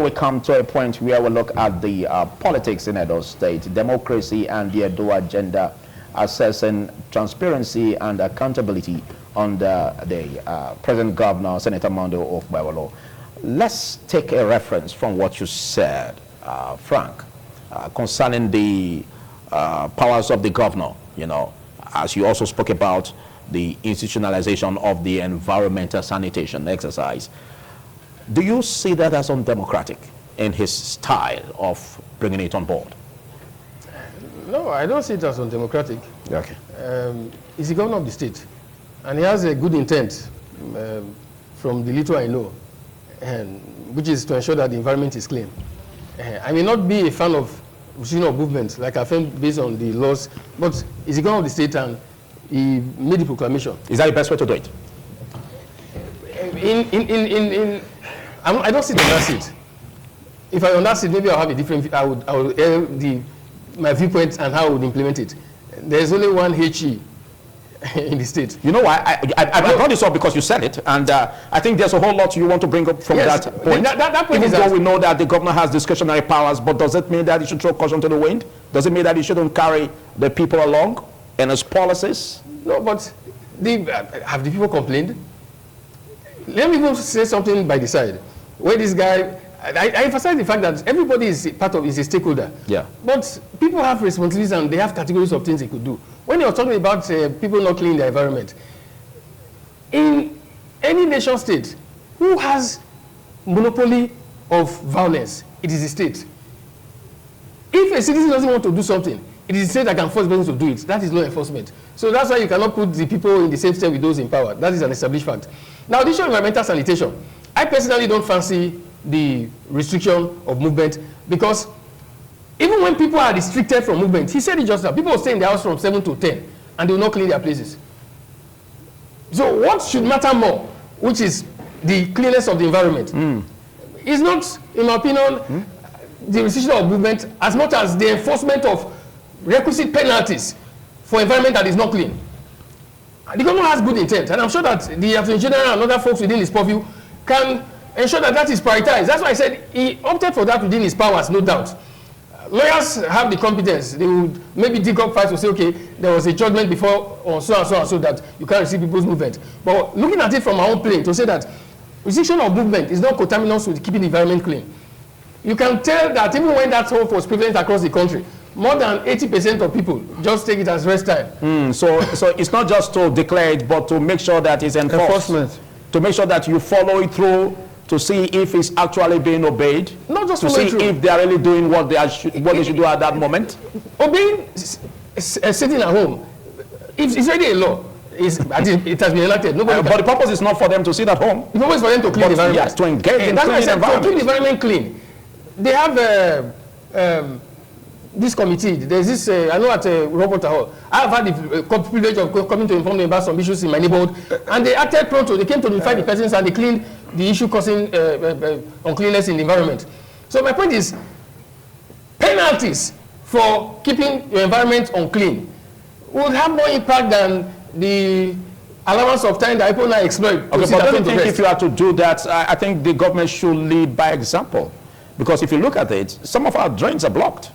We come to a point where we look at the politics in Edo State, democracy and the Edo agenda, assessing transparency and accountability under the present governor, Senator Mondo Okpebholo. Let's take a reference from what you said, Frank, concerning the powers of the governor, you know, as you also spoke about the institutionalization of the environmental sanitation exercise. Do you see that as undemocratic in his style of bringing it on board? No, I don't see it as undemocratic. Okay. He's the governor of the state, and he has a good intent from the little I know, which is to ensure that the environment is clean. I may not be a fan of movement, like I think based on the laws, but he's the governor of the state and he made the proclamation. Is that the best way to do it? I don't sit on that seat. If I on that seat, maybe I'll have a different. I would air my viewpoint and how I would implement it. There's only one HE in the state. You know why? I brought this up because you said it, and I think there's a whole lot you want to bring up from that point. That point Even though we know that the governor has discretionary powers, but does it mean that he should throw caution to the wind? Does it mean that he shouldn't carry the people along in his policies? No, but have the people complained? Let me go say something by the side. Where this guy, I emphasize the fact that everybody is a stakeholder. Yeah. But people have responsibilities and they have categories of things they could do. When you're talking about people not cleaning the environment, in any nation state, who has monopoly of violence? It is the state. If a citizen doesn't want to do something, it is the state that can force them to do it. That is law enforcement. So that's why you cannot put the people in the same step with those in power. That is an established fact. Now, the issue of environmental sanitation, I personally don't fancy the restriction of movement because even when people are restricted from movement, he said it just now, people will stay in their house from 7 to 10 and they will not clean their places. So what should matter more, which is the cleanliness of the environment, is not, in my opinion, the restriction of movement as much as the enforcement of requisite penalties for environment that is not clean. The government has good intent, and I'm sure that the Attorney General and other folks within his purview can ensure that that is prioritized. That's why I said he opted for that within his powers, no doubt. Lawyers have the competence. They would maybe dig up files to say, okay, there was a judgment before on so and so and so that you can't receive people's movement. But looking at it from our own plane, to say that restriction of movement is not contaminous with keeping the environment clean. You can tell that even when that hope was prevalent across the country, more than 80% of people just take it as rest time. So it's not just to declare it, but to make sure that it's enforced. Enforcement. To make sure that you follow it through, to see if it's actually being obeyed. Not just to see if they are really doing what they should do at that moment. Obeying, sitting at home, it's already a law. It has been enacted. But the purpose is not for them to sit at home. The purpose is for them to clean the environment. Yes, to engage in clean environment. To keep the environment clean. They have this committee. There's this, I know at Robert Hall, I've had the privilege of coming to inform them about some issues in my neighborhood, and they acted pronto. They came to notify the persons and they cleaned the issue causing uncleanness in the environment. So my point is, penalties for keeping your environment unclean would have more impact than the allowance of time that people now exploit. Okay, but I don't think if you are to do that, I think the government should lead by example. Because if you look at it, some of our drains are blocked.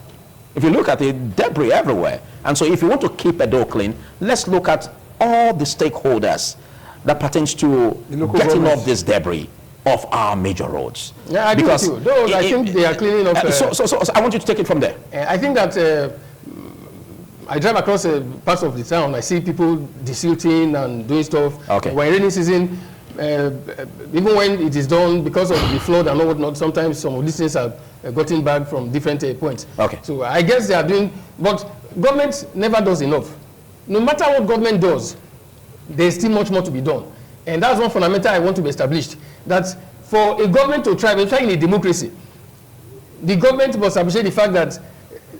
If you look at it, debris everywhere. And so if you want to keep Edo clean, let's look at all the stakeholders that pertains to getting off this debris off our major roads. Yeah, I agree with you. Those, I think they are cleaning up. So I want you to take it from there. I think that I drive across parts of the town. I see people desilting and doing stuff. Okay. When rainy season, even when it is done because of the flood and all whatnot, sometimes some of these things are gotten back from different points. Okay. So I guess they are doing, but government never does enough. No matter what government does, there's still much more to be done. And that's one fundamental I want to be established, that for a government to try, we're trying in a democracy, the government must appreciate the fact that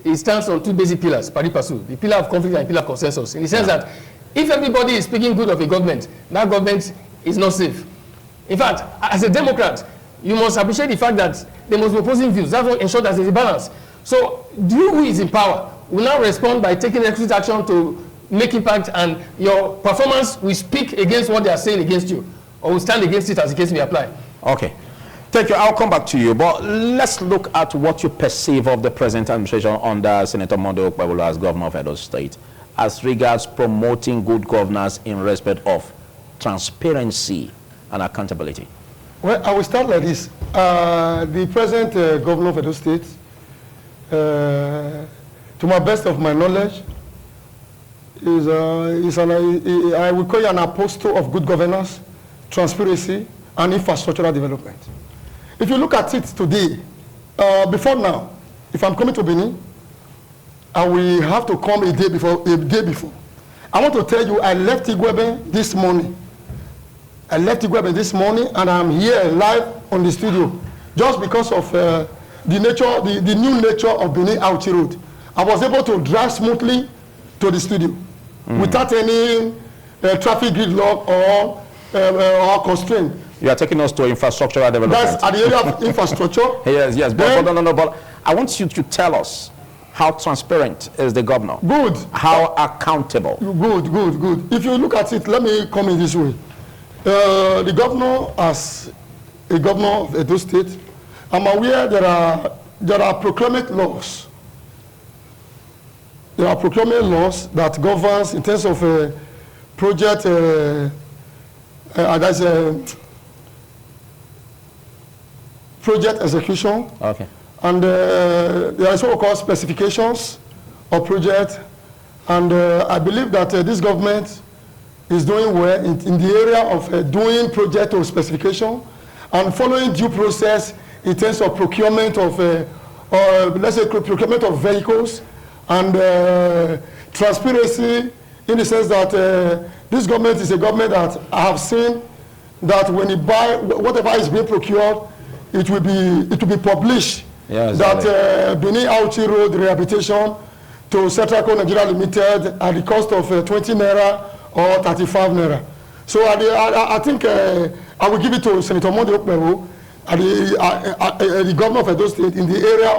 it stands on two basic pillars, pari passu, the pillar of conflict and the pillar of consensus, in the sense that if everybody is speaking good of a government, that government is not safe. In fact, as a Democrat, you must appreciate the fact that there must be opposing views. That will ensure that there is a balance. So, you who is in power will now respond by taking requisite action to make impact, and your performance will speak against what they are saying against you, or will stand against it as the case may apply. Okay. Thank you. I'll come back to you. But let's look at what you perceive of the present administration under Senator Monday Okpebholo as governor of Edo State as regards promoting good governance in respect of transparency and accountability. Well, I will start like this. The present governor of Edo State, to my best of my knowledge, I will call you an apostle of good governance, transparency, and infrastructural development. If you look at it today, before now, if I'm coming to Benin, I will have to come a day before. I want to tell you, I left Igwebe this morning. And I'm here live on the studio just because of the new nature of Benin Auchi Road. I was able to drive smoothly to the studio without any traffic gridlock or constraint. You are taking us to infrastructural development. That's at the area of infrastructure. Yes. But I want you to tell us how transparent is the governor. Good. How accountable. Good. If you look at it, let me come in this way. The governor, as a governor of Edo State, I'm aware there are procurement laws. There are procurement laws that governs in terms of project. Project execution. Okay. And there is what we call specifications of project. And I believe that this government is doing well in the area of doing project or specification and following due process in terms of procurement of, let's say, procurement of vehicles and transparency in the sense that this government is a government that I have seen that when you buy whatever is being procured, it will be published. Yes, that Benin Auchi Road rehabilitation to Centraco Nigeria Limited at the cost of 20 naira or 35 naira. So I think I will give it to Senator Monday Okpebholo, the governor of Edo State, in the area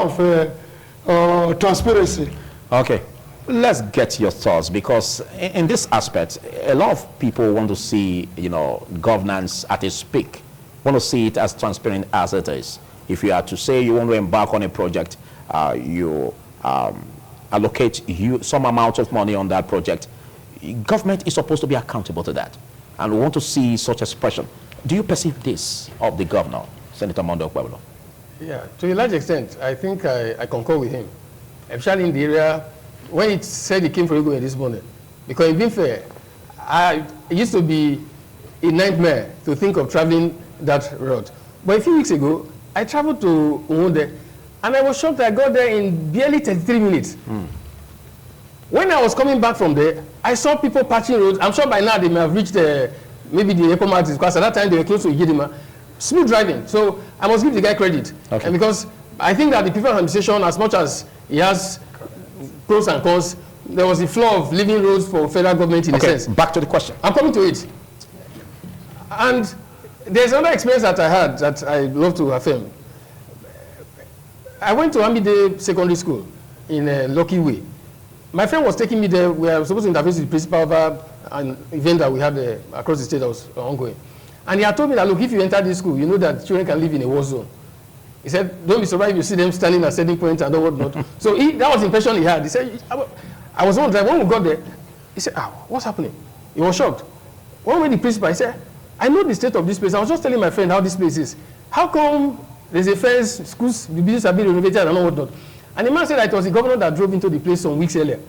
of transparency. Okay, let's get your thoughts, because in this aspect, a lot of people want to see, governance at its peak, want to see it as transparent as it is. If you are to say you want to embark on a project, you allocate some amount of money on that project, government is supposed to be accountable to that. And we want to see such expression. Do you perceive this of the governor, Senator Monday Okpebholo? Yeah, to a large extent, I think I concur with him. Especially in the area, when he said he came from Igwe this morning. Because in being fair, it used to be a nightmare to think of traveling that route. But a few weeks ago, I traveled to Umunde, and I was shocked I got there in barely 33 minutes. When I was coming back from there, I saw people patching roads. I'm sure by now they may have reached maybe the Ecomax, because at that time they were close to Igidima. Smooth driving. So I must give the guy credit. Okay. And because I think that the people of administration, as much as he has pros and cons, there was a flaw of leaving roads for federal government in a sense. Back to the question. I'm coming to it. And there's another experience that I had that I love to affirm. I went to Amide Secondary School in Lucky Way. My friend was taking me there. We were supposed to interface with the principal over an event that we had across the state that was ongoing. And he had told me that, look, if you enter this school, you know that children can live in a war zone. He said, don't be surprised if you see them standing at certain points and whatnot. So that was the impression he had. He said, I was wondering, when we got there, he said, what's happening? He was shocked. When we met the principal, he said, I know the state of this place. I was just telling my friend how this place is. How come there's a fence, schools, the buildings have been renovated and whatnot? And the man said that it was the governor that drove into the place some weeks earlier.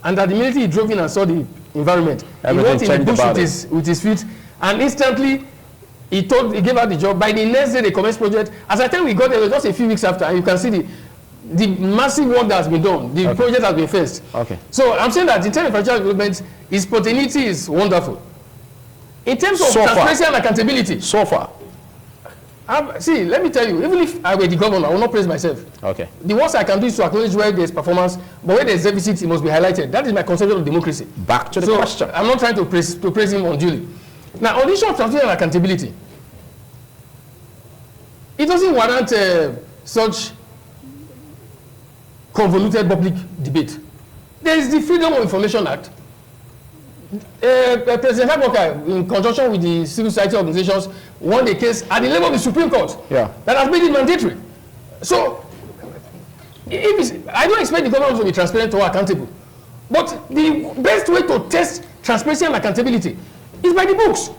And that immediately he drove in and saw the environment. Everything he went in the bush with his feet, and instantly he gave out the job. By the next day, they commenced project. As I tell you, we got there just a few weeks after, and you can see the massive work that has been done. The project has been finished. Okay. So I'm saying that in terms of infrastructural development, his spontaneity is wonderful. In terms of transparency and accountability. So far. See, let me tell you, even if I were the governor, I will not praise myself. Okay. The worst I can do is to acknowledge where there's performance, but where there's deficit, it must be highlighted. That is my conception of democracy. Back to the question. I'm not trying to praise him unduly. Now, on the issue of transparency and accountability, it doesn't warrant such convoluted public debate. There is the Freedom of Information Act. President Agoka, in conjunction with the civil society organizations, won a case at the level of the Supreme Court that has made it mandatory. So, I don't expect the government to be transparent or accountable. But the best way to test transparency and accountability is by the books.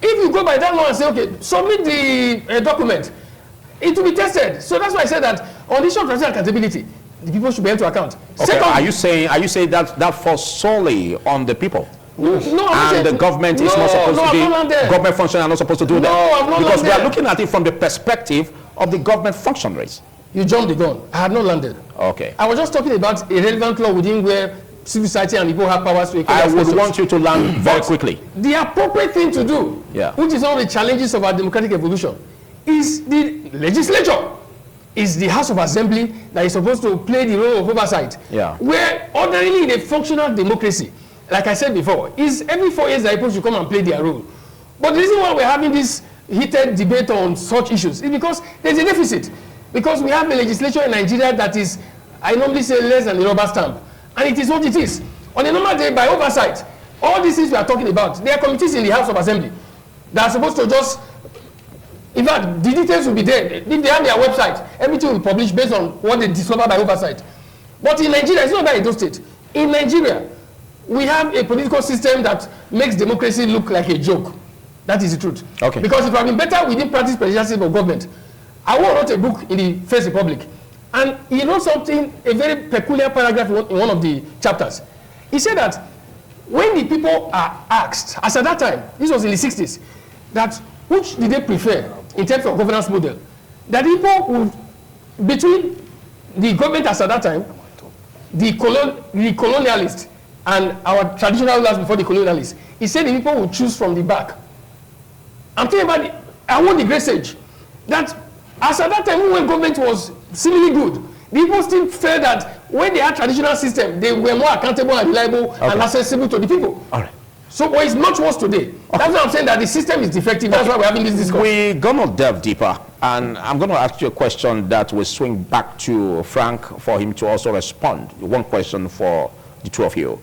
If you go by that law and say, okay, submit the document, it will be tested. So that's why I said that on the issue of transparency and accountability, the people should be held to account. Okay, Secondly, are you saying that falls solely on the people? No, and the government is not supposed to be, government functionaries are not supposed to do that. Because we are looking at it from the perspective of the government functionaries. You jumped the gun. I had not landed. Okay. I was just talking about a relevant law within where civil society and people have powers to... I would want you to land very quickly. The appropriate thing to do, which is one of the challenges of our democratic evolution, is the legislature, is the House of Assembly that is supposed to play the role of oversight. Where ordinarily in a functional democracy, like I said before, is every 4 years that people should come and play their role. But the reason why we're having this heated debate on such issues is because there's a deficit. Because we have a legislature in Nigeria that is, I normally say, less than a rubber stamp. And it is what it is. On a normal day, by oversight, all these things we are talking about, there are committees in the House of Assembly that are supposed to just, in fact, the details will be there. If they have their website, everything will be published based on what they discover by oversight. But in Nigeria, it's not about Edo State. In Nigeria, we have a political system that makes democracy look like a joke. That is the truth. Okay. Because it would have been better within practice presidential system of government. I wrote a book in the First Republic, and he wrote something, a very peculiar paragraph in one of the chapters. He said that when the people are asked, as at that time, this was in the 60s, that which did they prefer in terms of governance model, that people would, between the government as at that time, the colonialists, and our traditional rulers before the colonialists, he said the people would choose from the back. I'm talking about, I want the great sage, that as at that time when government was seemingly good, people still felt that when they had traditional system, they were more accountable and reliable and accessible to the people. All right. So it's much worse today. That's why I'm saying that the system is defective. That's why we're having this discussion. We're going to delve deeper, and I'm going to ask you a question that will swing back to Frank for him to also respond. One question for the two of you.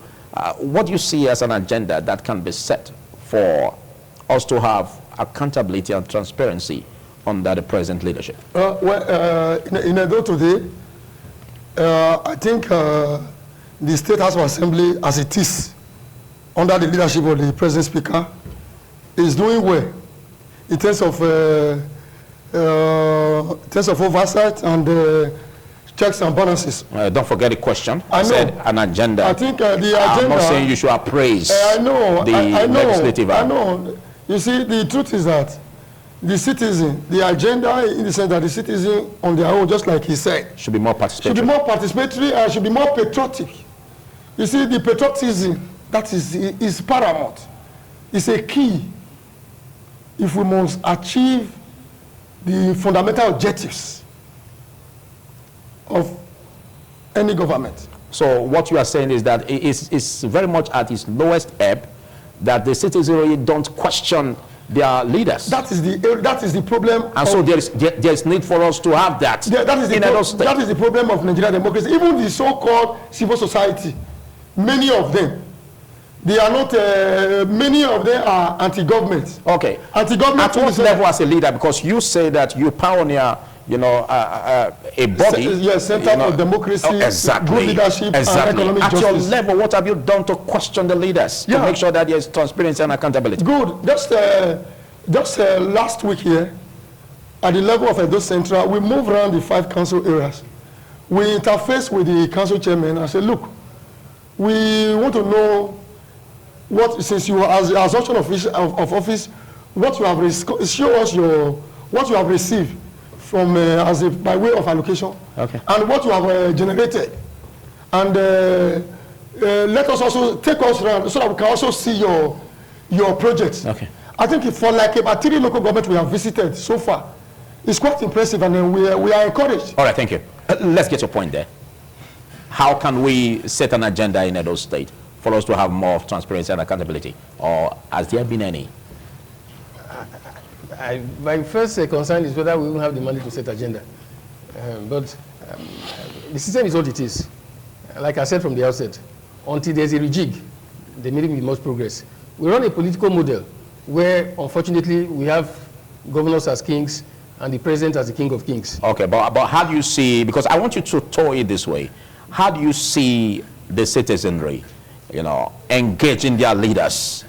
What do you see as an agenda that can be set for us to have accountability and transparency under the present leadership? In Edo today, I think the State House of Assembly, as it is, under the leadership of the President Speaker, is doing well in terms of oversight and checks and balances. Don't forget the question. I said an agenda. I think the agenda... I'm not saying you should appraise the legislative act. I know. You see, the truth is that the citizen, the agenda in the sense that the citizen on their own, just like he said, should be more participatory. Should be more participatory and should be more patriotic. You see, the patriotism, that is paramount. It's a key if we must achieve the fundamental objectives of any government. So what you are saying is that it's very much at its lowest ebb that the citizenry don't question their leaders. That is the problem. And so there's need for us to have that. That is the problem of Nigerian democracy. Even the so-called civil society, many of them, they are not. Many of them are anti-government. Okay. Anti-government. At what level as a leader? Because you say that you pioneer, a body. Yes, Center for Democracy, good leadership, and economic justice. At your level, what have you done to question the leaders to make sure that there's transparency and accountability? Good. Just last week here, at the level of Edo Central, we moved around the 5 council areas. We interfaced with the council chairman and said, look, we want to know what, since you are as assumption of office, what you have show us what you have received from by way of allocation, and what you have generated, and let us also take us around so that we can also see your projects. I think for like about 3 local governments we have visited so far, it's quite impressive, and we are encouraged. All right, thank you. Let's get your point there. How can we set an agenda in Edo State for us to have more transparency and accountability, or has there been any? My first concern is whether we will have the money to set agenda. But the system is what it is. Like I said from the outset, until there's a rejig, there may be much progress. We run a political model where unfortunately we have governors as kings and the president as the king of kings. Okay, but how do you see, because I want you to tow it this way, how do you see the citizenry, engaging their leaders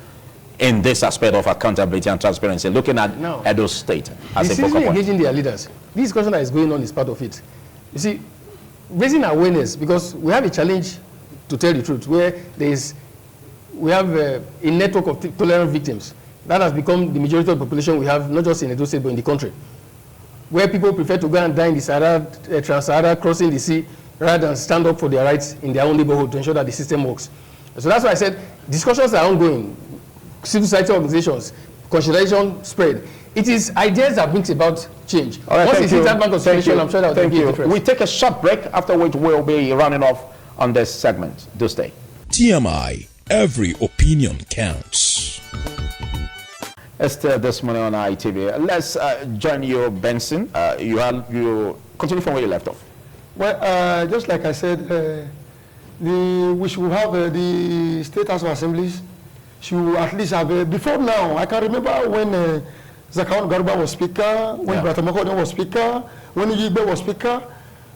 in this aspect of accountability and transparency, looking at Edo State as a focal point? Engaging their leaders. This discussion that is going on is part of it. You see, raising awareness, because we have a challenge, to tell the truth, where we have a network of tolerant victims. That has become the majority of the population we have, not just in Edo State, but in the country, where people prefer to go and die in the Trans-Sahara, crossing the sea, rather than stand up for their rights in their own neighborhood to ensure that the system works. So that's why I said discussions are ongoing. Civil society organizations, consolidation spread. It is ideas that brings about change. All right, once it's that bank of situation, I'm sure that will be a difference. We take a short break, after which we'll be running off on this segment. Do stay. TMI, every opinion counts. Esther, this morning on ITV. Let's join you, Benson. You continue from where you left off. Well, just like I said, we should have the State House of Assemblies should at least have before now. I can remember when Zakawan Garuba was speaker, when Bratamako was speaker, when Yibe was speaker.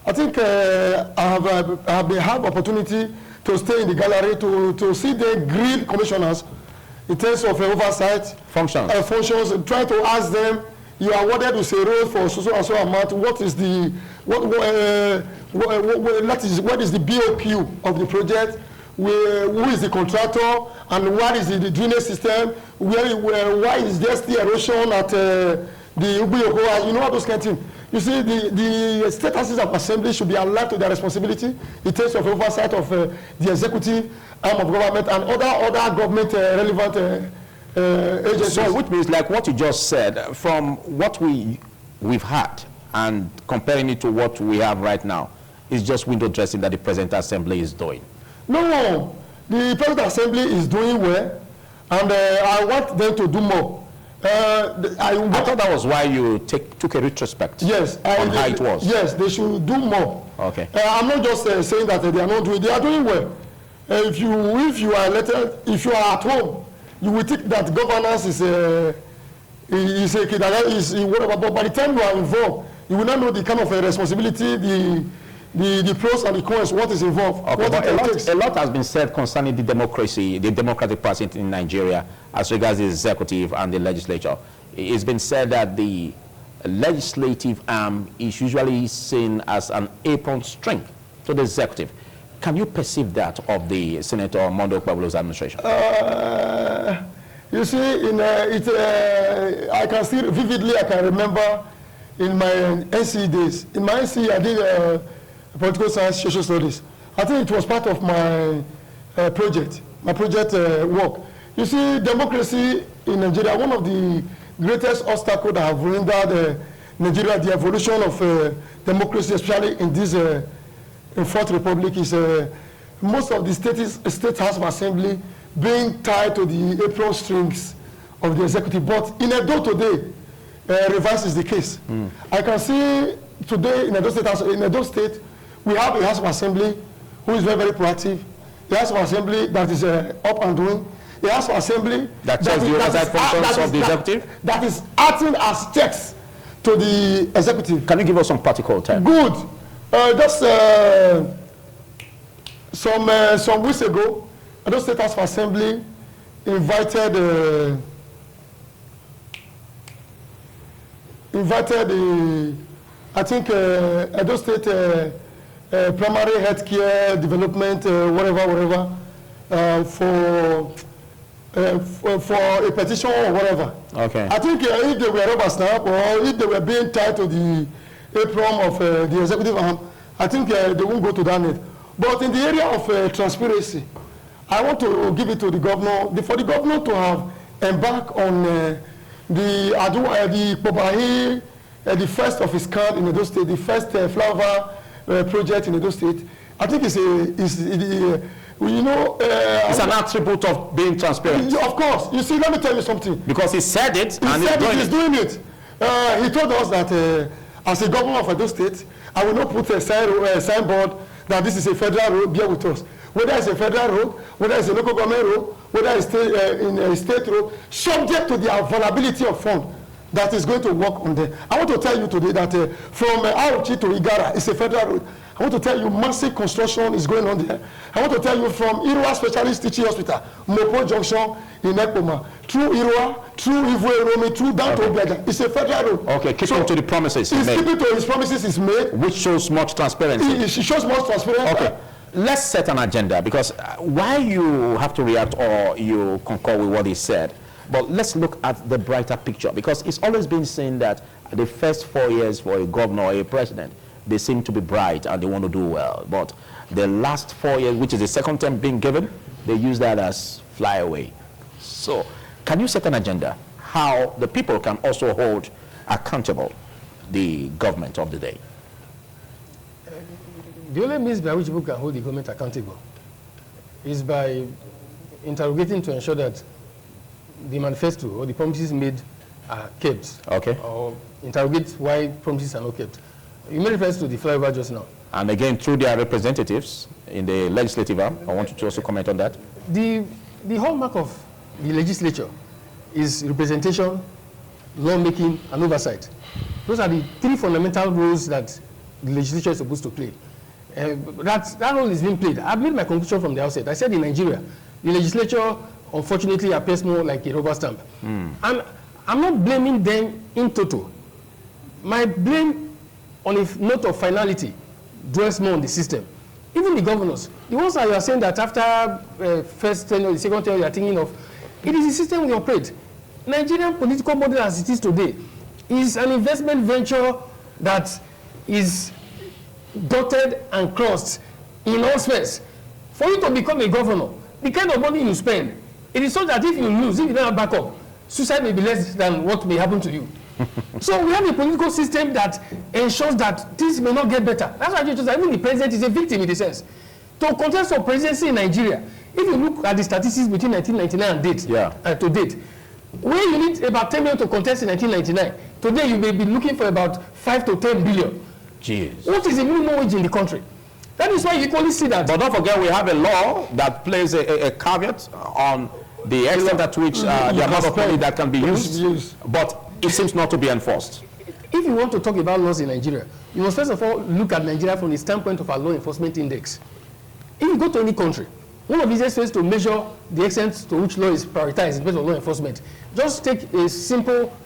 I think I have opportunity to stay in the gallery to see the grid commissioners in terms of oversight functions, try to ask them, you are awarded with a road for so and so amount. What is the what is the BOQ of the project? Who is the contractor, and what is the drainage system? Why is there still erosion at the Ubuyoko? You know, all those kind of things. You see, the state houses of assembly should be allowed to their responsibility in terms of oversight of the executive arm of government and other government relevant agencies. So, which means, like what you just said, from what we've had and comparing it to what we have right now, is just window dressing that the present assembly is doing. No, the present assembly is doing well, and I want them to do more. I thought that was why you took a retrospect. Yes, on how it was. Yes, they should do more. Okay. I'm not just saying that they are not doing. They are doing well. If you are elected, if you are at home, you will think that governance is whatever. But by the time you are involved, you will not know the kind of responsibility, the pros and the cons, what is involved. Okay, but a lot has been said concerning the democracy, the democratic process in Nigeria as regards the executive and the legislature. It's been said that the legislative arm is usually seen as an apron string to the executive. Can you perceive that of the Senator Mondo Okpebholo's administration? You see, I can still vividly, I can remember in my NCE days. In my NCE, I did political science, social studies. I think it was part of my project work. You see, democracy in Nigeria, one of the greatest obstacles that have rendered Nigeria, the evolution of democracy, especially in this Fourth Republic, is most of the state house of assembly being tied to the apron strings of the executive. But in Edo today, reverse is the case. I can see today in Edo State, we have a House of Assembly who is very, very proactive. The House of Assembly that is up and doing. The House of Assembly that checks the oversight functions of the executive. That is acting as checks to the executive. Can you give us some practical terms? Good. Just some weeks ago, Edo State House of Assembly invited the I think Edo State primary health care development, whatever, for a petition or whatever. Okay. I think if they were rubber stamp or if they were being tied to the apron of the executive arm, I think they won't go to that net. But in the area of transparency, I want to give it to the governor, for the governor to have embarked on the Okpebhilo, the first of its kind in Edo State, the first flower project in Edo State. I think it's an attribute of being transparent. Of course. You see, let me tell you something. Because he said it and he's doing it. He told us that as a governor of Edo State, I will not put a signboard that this is a federal road, bear with us. Whether it's a federal road, whether it's a local government road, whether it's in a state road, subject to the availability of funds that is going to work on them. I want to tell you today that from Auchi to Igara, it's a federal road. I want to tell you massive construction is going on there. I want to tell you from Irua Specialist Teaching Hospital, Mopo Junction in Ekpoma, through Irua, through Ivory Romi, through down to Obiaja. It's a federal road. Okay, keeping to the promises he's made. Keeping to his promises is made. Which shows much transparency. She shows much transparency. Okay. Let's set an agenda, because why you have to react or you concur with what he said, but let's look at the brighter picture, because it's always been seen that the first 4 years for a governor or a president, they seem to be bright and they want to do well. But the last 4 years, which is the second term being given, they use that as flyaway. So can you set an agenda how the people can also hold accountable the government of the day? The only means by which people can hold the government accountable is by interrogating to ensure that the manifesto or the promises made are kept. Okay. Or interrogate why promises are not kept. You made reference to the flyover just now. And again, through their representatives in the legislative arm, I want you to also comment on that. The hallmark of the legislature is representation, lawmaking, and oversight. Those are the three fundamental roles that the legislature is supposed to play. That role is being played. I've made my conclusion from the outset. I said in Nigeria, the legislature, unfortunately, appears more like a rubber stamp. And I'm not blaming them in total. My blame, on a note of finality, dwells more on the system. Even the governors, the ones that you are saying that after first tenure, the second tenure you are thinking of, it is the system we operate. Nigerian political model as it is today is an investment venture that is dotted and crossed in all spheres. For you to become a governor, the kind of money you spend, it is so that if you lose, if you don't have backup, suicide may be less than what may happen to you. So we have a political system that ensures that things may not get better. That's why even the president is a victim in a sense. To contest for presidency in Nigeria, if you look at the statistics between 1999 and to date, where you need about 10 million to contest in 1999, today you may be looking for about 5 to 10 billion. Jeez. What is the minimum wage in the country? That is why you equally see that. But don't forget, we have a law that plays a caveat on the extent at which the amount of money that can be used, but it seems not to be enforced. If you want to talk about laws in Nigeria, you must first of all look at Nigeria from the standpoint of our law enforcement index. If you go to any country, one of the easiest ways to measure the extent to which law is prioritized in terms of law enforcement, just take a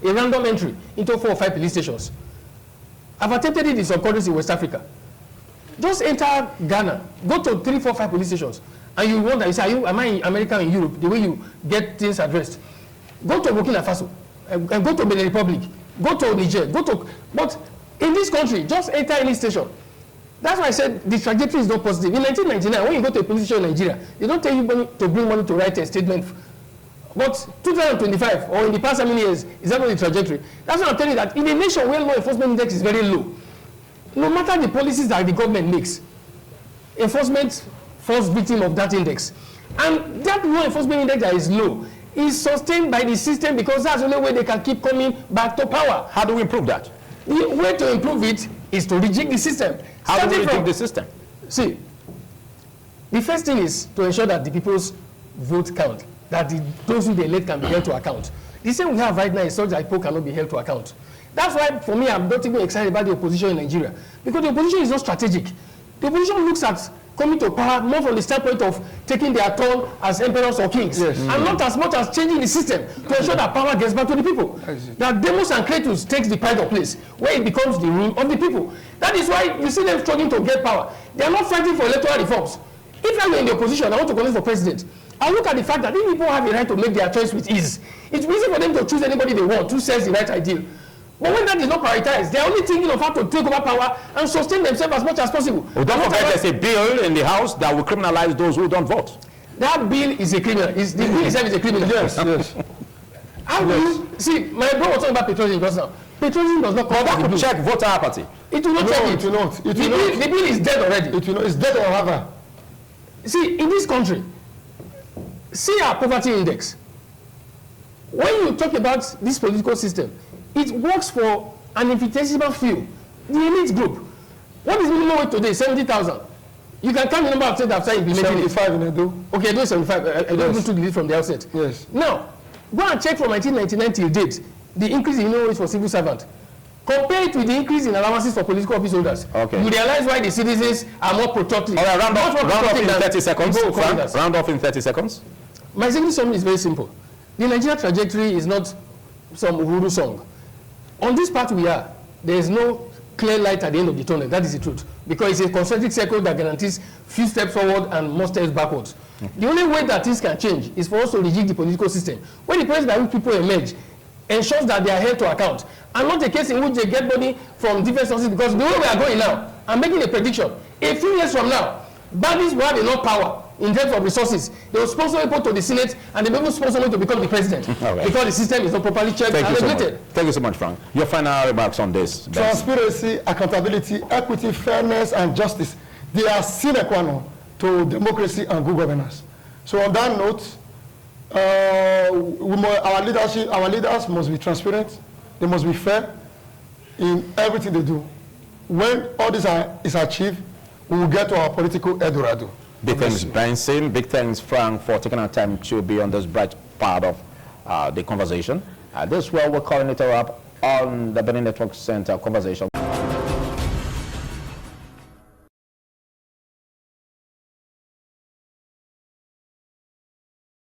random entry into 4 or 5 police stations. I've attempted it in some countries in West Africa. Just enter Ghana, go to 3, 4, 5 police stations, and you wonder, you say, am I in America or in Europe, the way you get things addressed? Go to Burkina Faso, and go to Benin Republic, go to Niger, but in this country, just enter any station. That's why I said the trajectory is not positive. In 1999, when you go to a police station in Nigeria, they don't tell you to bring money to write a statement. But 2025, or in the past how many years, is that not the trajectory? That's why I'm telling you that in a nation where law enforcement index is very low, no matter the policies that the government makes, enforcement falls victim of that index. And that law enforcement index that is low is sustained by the system, because that's the only way they can keep coming back to power. How do we improve that? The way to improve it is to rejig the system. How do we rejig the system? See, the first thing is to ensure that the people's vote count, that those who they elect can be held to account. The same we have right now is such that people cannot be held to account. That's why, for me, I'm not even excited about the opposition in Nigeria, because the opposition is not strategic. The opposition looks at coming to power more from the standpoint of taking their turn as emperors or kings, and not as much as changing the system to ensure that power gets back to the people. That Demos and Kratos takes the pride of place, where it becomes the rule of the people. That is why you see them struggling to get power. They are not fighting for electoral reforms. If I were in the opposition, I want to contest for president, I look at the fact that if people have the right to make their choice with ease, it's easy for them to choose anybody they want who says the right ideal. But when that is not prioritized, they are only thinking of how to take over power and sustain themselves as much as possible. Oh, don't forget there's a bill in the House that will criminalize those who don't vote. That bill is a criminal. The bill itself is a criminal. Yes, yes. How do you see? My bro was talking about patriotism just now. Patriotism does not come. That could check voter apathy. It will not check it. It will not. It will not. The bill is dead already. It will not. It's dead or rather. See, in this country, see our poverty index. When you talk about this political system, it works for an infinitesimal few, the elite group. What is minimum wage today? 70,000. You can count the number of states that have started implementing 75 in Edo. Okay, Edo is 75. I don't even took the lead from the outset. Yes. Now, go and check from 1999 till date, the increase in minimum wage for civil servants. Compare it with the increase in allowances for political office holders. Okay. You realize why the citizens are more protective. All right, round off in 30 seconds. Frank, round off in 30 seconds. My second summary is very simple. The Nigeria trajectory is not some Uhuru song. On this path we are, there is no clear light at the end of the tunnel. That is the truth. Because it's a concentric circle that guarantees few steps forward and more steps backwards. The only way that things can change is for us to rejig the political system. When the president by which people emerge ensures that they are held to account, and not a case in which they get money from different sources, because the way we are going now, I'm making a prediction. A few years from now, bandits will have enough power in terms of resources. They will sponsor people to the Senate, and they will sponsor them to become the president. Right. Because the system is not properly checked and regulated. Thank you so much, Frank. Your final remarks on this. Transparency, accountability, equity, fairness, and justice. They are sine qua non to democracy and good governance. So on that note, our leaders must be transparent. They must be fair in everything they do. When all this is achieved, we will get to our political Eldorado. Big thanks, Benson. Big thanks, Frank, for taking our time to be on this bright part of the conversation. This is where we're calling it a wrap on the Benin Network Center conversation.